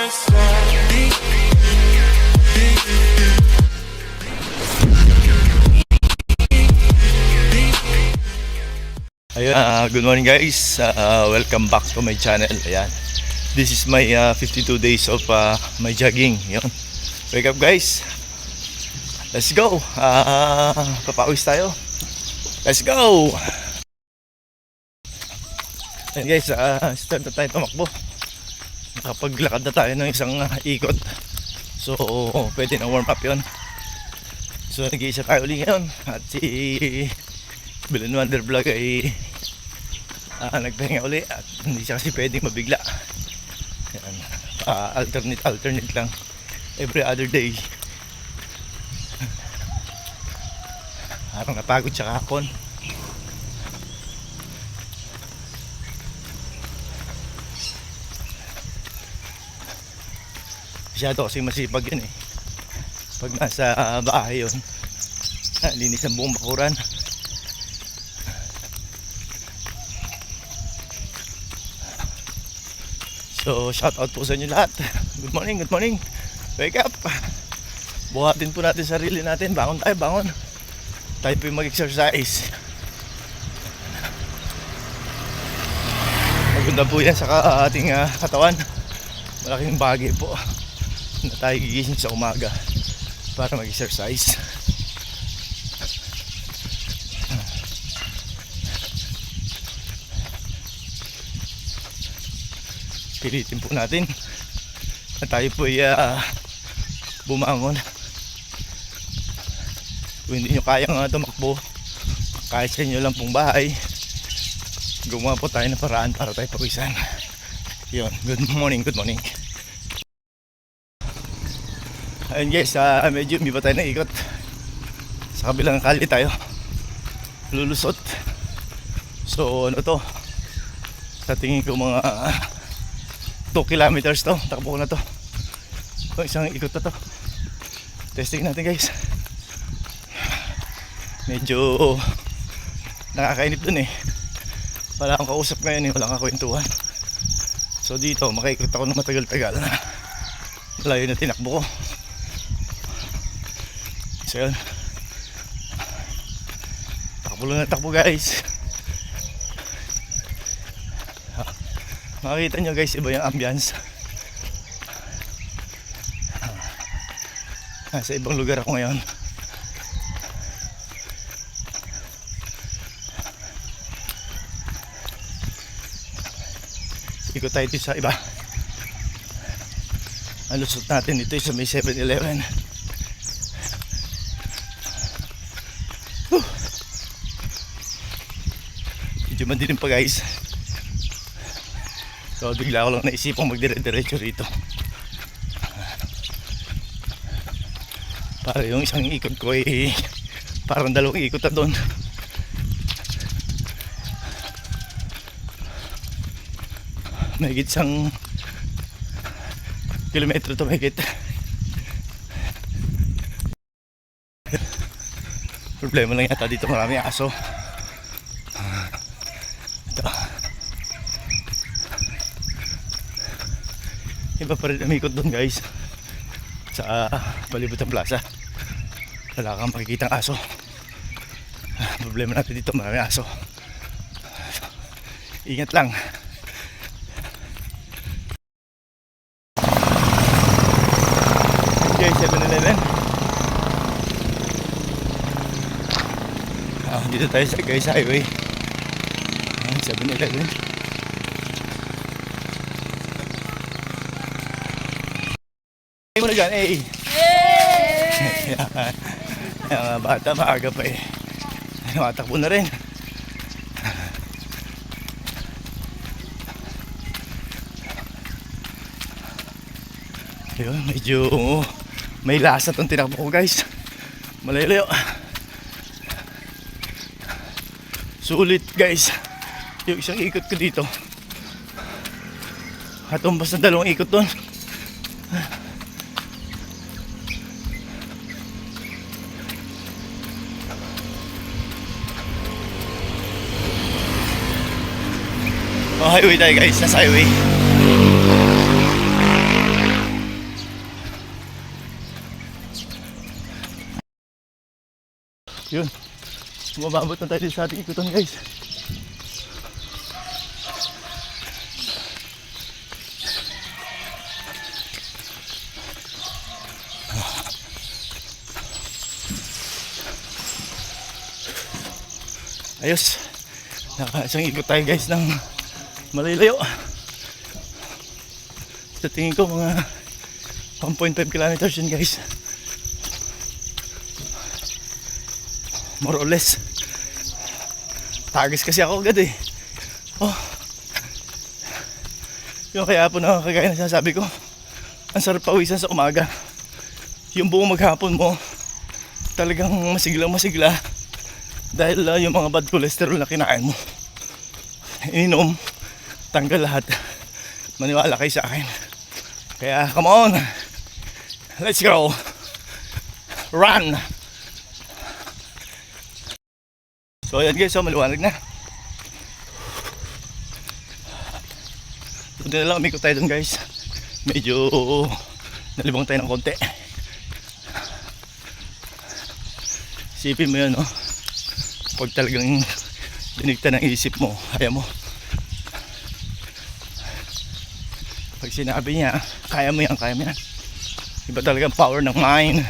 Ayun, good morning guys. Welcome back to my channel. Ayan. This is my 52 days of my jogging. Yun. Wake up guys. Let's go. Papawis tayo. Let's go. Ayan guys, start na tayo tumakbo. Nakapaglakad na tayo ng isang ikot. So, pwede na warm up yun. So, nag-iisa tayo ulit ngayon. At si Bilan Wonder Vlog ay nagpahinga uli at hindi siya kasi pwedeng mabigla. Yan. Alternate lang every other day. Parang napagod siya kahapon. Masyado kasi masipag yun eh. Pag nasa bahay yun, linis ang buong bakuran. So, shout out po sa inyo lahat. Good morning, good morning. Wake up. Buhatin po natin sarili natin. Bangon tayo, bangon. Tayo po yung mag-exercise. Maganda po yan sa ating katawan. Malaking bagay po na tayo gigising sa umaga para mag-exercise. Pilitin po natin na tayo po ay bumangon. Kung hindi nyo kayang tumakbo kahit sa inyo lang pong bahay, gumawa po tayo ng paraan para tayo pawisan. Yun, good morning, good morning. Ayun guys, medyo hindi pa tayo naikot. Sa kabilang kali tayo lulusot. So ano to, sa tingin ko mga 2 kilometers to, takbo ko na to. Isang ikot na to. Testing natin guys. Medyo nakakainip dun eh. Wala akong kausap ngayon eh, wala akong kwentuhan. So dito, makaikot ako ng matagal-tagal. Malayo na tinakbo ko. So yun, takbo lang na takbo guys. Makikita nyo guys, iba yung ambience. Sa ibang lugar ako ngayon. Ikot tayo dito sa iba. Ang lusot natin dito sa may 7-Eleven. Medyo madilim pa guys. So bigla ko lang naisipang magdire-diretso rito. Para yung isang ikot ko ay parang 2 ikot na doon. Mahigit 1 kilometro to mahigit. Problema lang yata dito, marami aso. Iba pa rin umikot doon guys sa Palibutan Plaza. Wala kang makikitang aso. Problema natin dito, marami aso. Ingat lang. Okay, 7-Eleven. Dito tayo sa guys highway. 7-Eleven. Mo na dyan, eh. Yay! Yung bata maaga pa eh. Matakbo na rin. Yun, medyo may lasa itong tinakbo ko guys. Malayo-layo. Sulit guys yung isang ikot ko dito. Hatumbas na 2 ikot doon. Highway tayo guys, nasa highway. Yun. Bumabot na tayo dito sa ating ikutan guys. Ayos. Isang ikot tayo guys ng malayo. Sa tingin ko mga 1.5 kilometers yun guys. More or less. Tagis kasi ako agad eh. Oh. Yung kaya po na kagaya na sinasabi ko, ang sarap pawisan sa umaga. Yung buong maghapon mo talagang masigla dahil yung mga bad cholesterol na kinain mo, ininom, tanggal lahat. Maniwala kayo sa akin. Kaya come on, let's go, run. So ayan guys, so maliwanag na. Doon na lang, umikot tayo doon guys. Medyo nalibang tayo ng konti. Isipin mo yun, no? Pag talagang dinigta ng isip mo, kaya mo. Pag sinabi niya, kaya mo yan, kaya mo yan. Iba talagang power ng mind.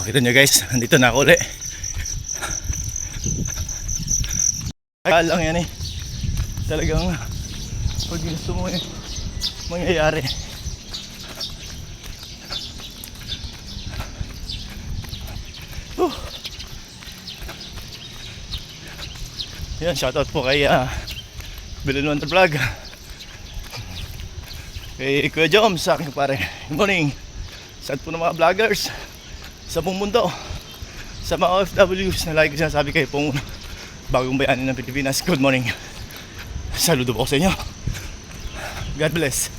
Kita nyo guys, nandito na ako ulit. Kaya lang yan eh. Talagang pag gusto mo eh, mangyayari. Yan, shoutout po kay Bilin Wonder Vlog. Kay Kuya Jom, sa aking pare. Good morning. Sa po ng mga vloggers sa buong mundo, sa mga OFWs na lagi ko sinasabi kayo pong bagong bayani ng Pilipinas. Good morning. Saludo po sa inyo. God bless.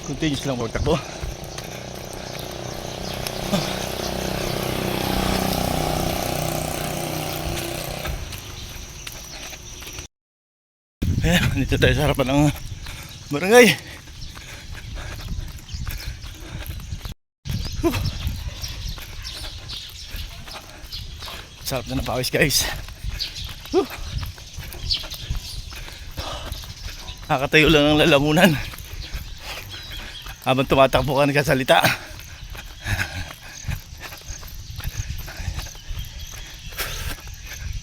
Continuous lang magtakbo. Ayan, dito tayo sa harapan ng barangay. Sarap na ng pawis guys. Nakatayo lang ng lalamunan habang tumatakbo ka nagsasalita.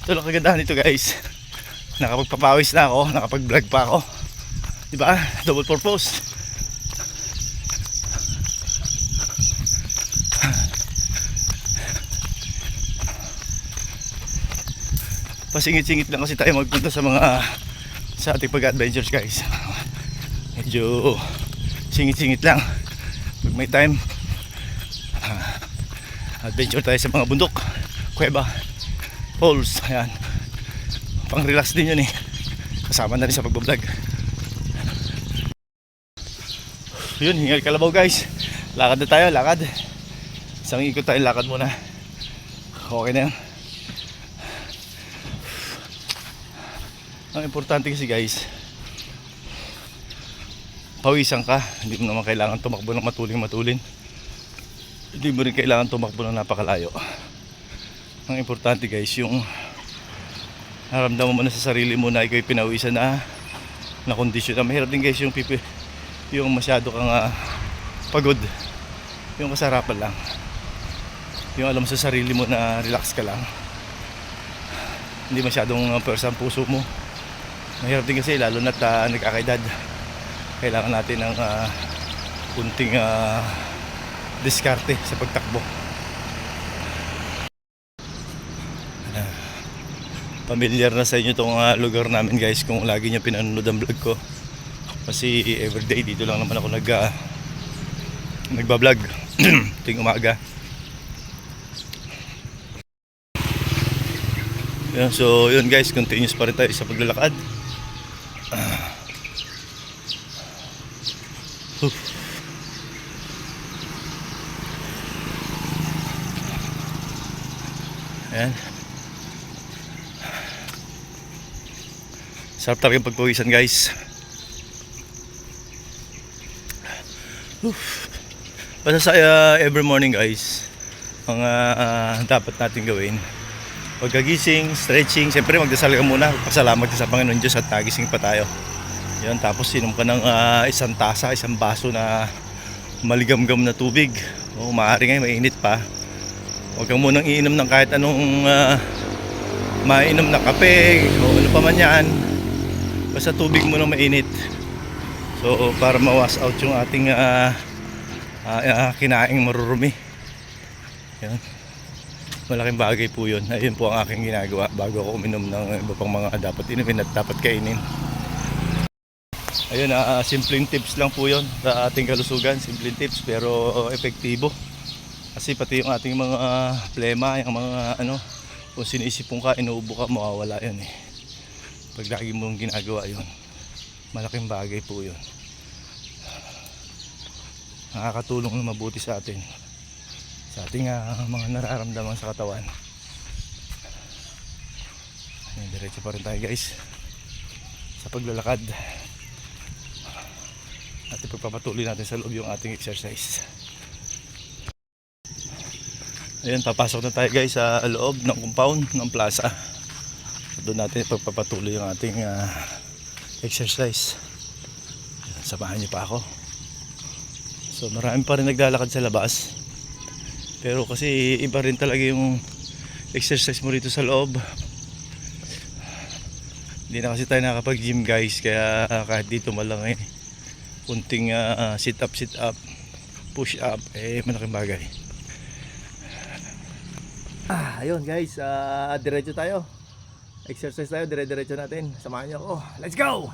Ito lang kagandahan dito guys. Nakapagpapawis na ako, nakapag-vlog pa ako. Diba? Double purpose. Pasingit-singit lang kasi tayo magpunta sa mga sa ating pag-adventures guys. Medyo singit-singit lang pag may time. Adventure tayo sa mga bundok, kuweba, falls. Ayan, pang relax din yun eh, kasama na rin sa pagbablog. Yun, hingal kalabaw guys. Lakad na tayo, lakad. Isang ikot tayo, lakad muna. Okay na yan. Ang importante kasi guys, pawisan ka. Hindi mo naman kailangan tumakbo ng matulin. Hindi mo rin kailangan tumakbo ng napakalayo. Ang importante guys, yung naramdaman mo na sa sarili mo na ikaw'y pinawisan na kondisyon. Mahirap din guys yung masyado kang pagod. Yung kasarapan lang. Yung alam mo sa sarili mo na relax ka lang. Hindi masyadong pwersa ang puso mo. Mahirap din kasi lalo na't nagkakaedad. Kailangan natin ng kunting diskarte sa pagtakbo. Familiar na sa inyo itong lugar namin guys kung lagi nyo pinanonood ang vlog ko. Kasi everyday dito lang naman ako nagbablog tuwing umaga. Yan, so yun guys, continuous pa rin tayo sa paglalakad. Ayan. Sarap talaga yung pagpawisan guys. Basta sa every morning guys, mga dapat natin gawin: pagkagising, stretching, siyempre magdasal ka muna, pasalamat ka sa Panginoon Diyos at nagising pa tayo. Yan, tapos inom ka ng isang baso na maligamgam na tubig. O maaari ngayon mainit pa. Huwag kang munang iinom ng kahit anong mainom na kape o ano pa man yan. Basta tubig mo na mainit. So para ma-wash out yung ating kinaing marurumi. Yan. Malaking bagay po yun. Ayun po ang aking ginagawa bago ako uminom ng iba pang mga dapat inumin at dapat kainin. Ayun, simpleng tips lang po yun sa ating kalusugan. Simpleng tips pero epektibo. Kasi pati yung ating mga plema, yung mga kung sinisipong ka, inuubo ka, mawawala yun eh. Pag lagi mong ginagawa yun, malaking bagay po yun. Nakakatulong na mabuti sa atin, sa ating mga nararamdaman sa katawan. Ayan, diretso pa rin tayo guys sa paglalakad. At ipagpapatuloy natin sa loob yung ating exercise. Ayan, papasok na tayo guys sa loob ng compound ng plaza. Doon natin ipagpapatuloy yung ating exercise. Ayan, samahan niyo pa ako. So marami pa rin naglalakad sa labas. Pero kasi iba rin talaga yung exercise mo rito sa loob. Hindi na kasi tayo nakapag-gym guys. Kaya kahit dito malang kunting sit up, push up, malaking bagay. Ayun guys, diretso tayo. Exercise tayo, dire-diretso natin. Samahan niyo ako. Let's go!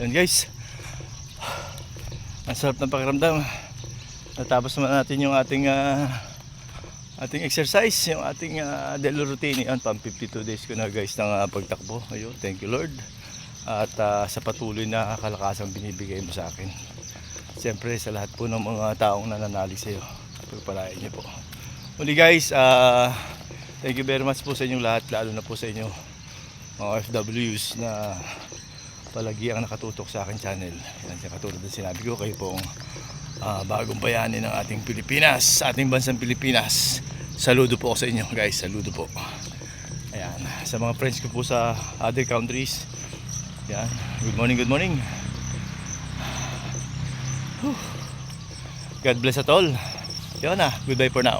Yun guys. Ang sarap ng pakiramdam. Natapos naman natin yung ating exercise, yung ating daily routine. Yan, pang 52 days ko na guys ng pagtakbo. Ayun, thank you Lord. At sa patuloy na kalakasang binibigay mo sa akin. Siyempre sa lahat po ng mga taong nananalig sa iyo, pagpalain niyo po. Muli guys, thank you very much po sa inyong lahat, lalo na po sa inyo mga OFWs na palagi ang nakatutok sa akin channel. Yan, katulad ng sinabi ko, kayo pong bagong bayani ng ating Pilipinas, ating bansang Pilipinas. Saludo po ako sa inyo guys, saludo po. Ayan, sa mga friends ko po sa other countries, yan, good morning, good morning. God bless at all. Yun na, goodbye for now.